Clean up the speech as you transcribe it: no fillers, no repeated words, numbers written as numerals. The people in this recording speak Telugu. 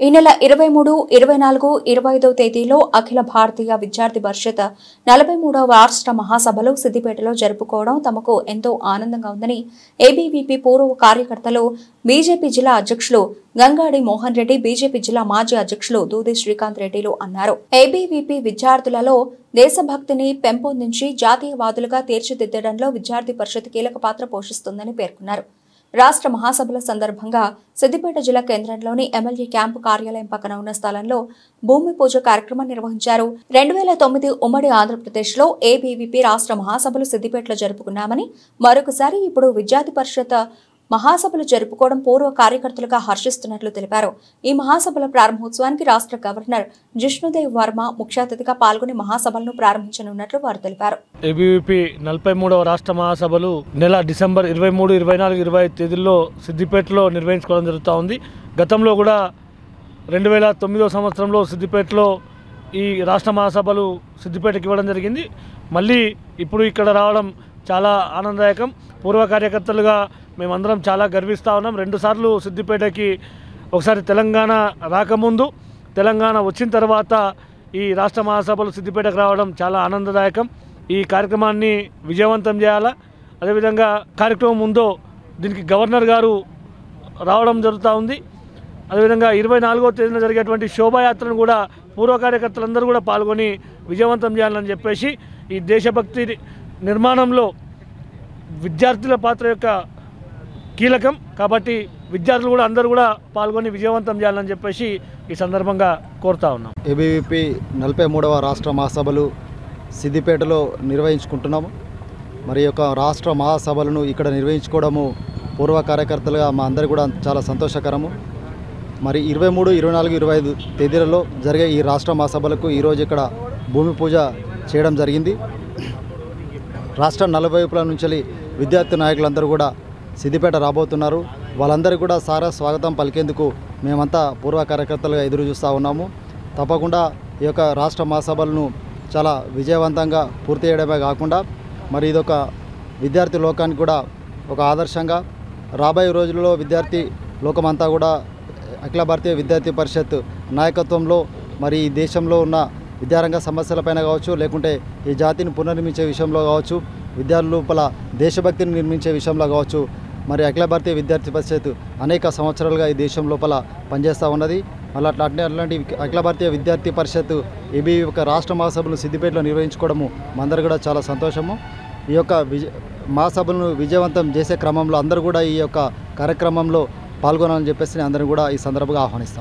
ఈ నెల 23, 24, 25వ తేదీలో అఖిల భారతీయ విద్యార్థి పరిషత్ 43వ రాష్ట్ర మహాసభలు సిద్దిపేటలో జరుపుకోవడం తమకు ఎంతో ఆనందంగా ఉందని ఏబీవీపీ పూర్వ కార్యకర్తలు బీజేపీ జిల్లా అధ్యక్షులు గంగాడి మోహన్ రెడ్డి, బీజేపీ జిల్లా మాజీ అధ్యక్షులు దూది శ్రీకాంత్ రెడ్డిలు అన్నారు. ఏబీవీపీ విద్యార్థులలో దేశభక్తిని పెంపొందించి జాతీయవాదులుగా తీర్చిదిద్దడంలో విద్యార్థి పరిషత్ కీలక పాత్ర పోషిస్తుందని పేర్కొన్నారు. రాష్ట్ర మహాసభల సందర్భంగా సిద్దిపేట జిల్లా కేంద్రంలోని ఎమ్మెల్యే క్యాంపు కార్యాలయం పక్కన ఉన్న స్థలంలో భూమి పూజ కార్యక్రమం నిర్వహించారు. 2009 ఉమ్మడి ఆంధ్రప్రదేశ్లో ఏబీవీపీ రాష్ట్ర మహాసభలు సిద్దిపేటలో జరుపుకున్నామని, మరొకసారి ఇప్పుడు విద్యార్థి పరిషత్ మహాసభలు జరుపుకోవడం పూర్వ కార్యకర్తలుగా హర్షిస్తున్నట్లు తెలిపారు. ఈ మహాసభల ప్రారంభోత్సవానికి రాష్ట్ర గవర్నర్ జిష్ణుదేవ్ వర్మ ముఖ్య అతిథిగా పాల్గొని మహాసభలను ప్రారంభించనున్నట్లు వారు తెలిపారు. ఏబీవీపీ 43వ రాష్ట్ర మహాసభలు నెల డిసెంబర్ 23, 24, 25 తేదీల్లో సిద్దిపేటలో నిర్వహించుకోవడం జరుగుతూ ఉంది. గతంలో కూడా 2009వ సంవత్సరంలో సిద్దిపేటలో ఈ రాష్ట్ర మహాసభలు సిద్దిపేటకి ఇవ్వడం జరిగింది. మళ్ళీ ఇప్పుడు ఇక్కడ రావడం చాలా ఆనందదాయకం. పూర్వ కార్యకర్తలుగా మేమందరం చాలా గర్విస్తూ ఉన్నాం. 2 సార్లు సిద్దిపేటకి, ఒకసారి తెలంగాణ రాకముందు, తెలంగాణ వచ్చిన తర్వాత ఈ రాష్ట్ర మహాసభలు సిద్దిపేటకు రావడం చాలా ఆనందదాయకం. ఈ కార్యక్రమాన్ని విజయవంతం చేయాలా. అదేవిధంగా కార్యక్రమం ముందు దీనికి గవర్నర్ గారు రావడం జరుగుతూ ఉంది. అదేవిధంగా 24వ తేదీన జరిగేటువంటి శోభాయాత్రను కూడా పూర్వ కార్యకర్తలందరూ కూడా పాల్గొని విజయవంతం చేయాలని చెప్పేసి, ఈ దేశభక్తి నిర్మాణంలో విద్యార్థుల పాత్ర యొక్క కీలకం కాబట్టి విద్యార్థులు కూడా అందరూ కూడా పాల్గొని విజయవంతం చేయాలని చెప్పేసి ఈ సందర్భంగా కోరుతా ఉన్నాం. ఏబీవీపీ 43వ రాష్ట్ర మహాసభలు సిద్దిపేటలో నిర్వహించుకుంటున్నాము. మరి యొక్క రాష్ట్ర మహాసభలను ఇక్కడ నిర్వహించుకోవడము పూర్వ కార్యకర్తలుగా మా అందరికీ కూడా చాలా సంతోషకరము. మరి 23, 24, 25 తేదీలలో జరిగే ఈ రాష్ట్ర మహాసభలకు ఈరోజు ఇక్కడ భూమి పూజ చేయడం జరిగింది. రాష్ట్ర నలువైపుల నుంచి విద్యార్థి నాయకులందరూ కూడా సిద్దిపేట రాబోతున్నారు. వాళ్ళందరికీ కూడా సారా స్వాగతం పలికేందుకు మేమంతా పూర్వ కార్యకర్తలుగా ఎదురు చూస్తూ ఉన్నాము. తప్పకుండా ఈ యొక్క రాష్ట్ర మహాసభలను చాలా విజయవంతంగా పూర్తి చేయడమే కాకుండా మరి ఇదొక విద్యార్థి లోకానికి కూడా ఒక ఆదర్శంగా రాబోయే రోజుల్లో విద్యార్థి లోకమంతా కూడా అఖిల భారతీయ విద్యార్థి పరిషత్ నాయకత్వంలో మరి ఈ దేశంలో ఉన్న విద్యారంగ సమస్యలపైన కావచ్చు, లేకుంటే ఈ జాతిని పునర్నిర్మించే విషయంలో కావచ్చు, విద్యార్థుల లోపల దేశభక్తిని నిర్మించే విషయంలో కావచ్చు, మరి అఖిల భారతీయ విద్యార్థి పరిషత్ అనేక సంవత్సరాలుగా ఈ దేశం లోపల పనిచేస్తూ ఉన్నది. అట్లాంటి అఖిల భారతీయ విద్యార్థి పరిషత్ ఏబీ యొక్క రాష్ట్ర మహాసభలు సిద్దిపేటలో నిర్వహించుకోవడము మనందరూ కూడా చాలా సంతోషము. ఈ యొక్క మహాసభలను విజయవంతం చేసే క్రమంలో అందరూ కూడా ఈ యొక్క కార్యక్రమంలో పాల్గొనాలని చెప్పేసి అందరూ కూడా ఈ సందర్భంగా ఆహ్వానిస్తాం.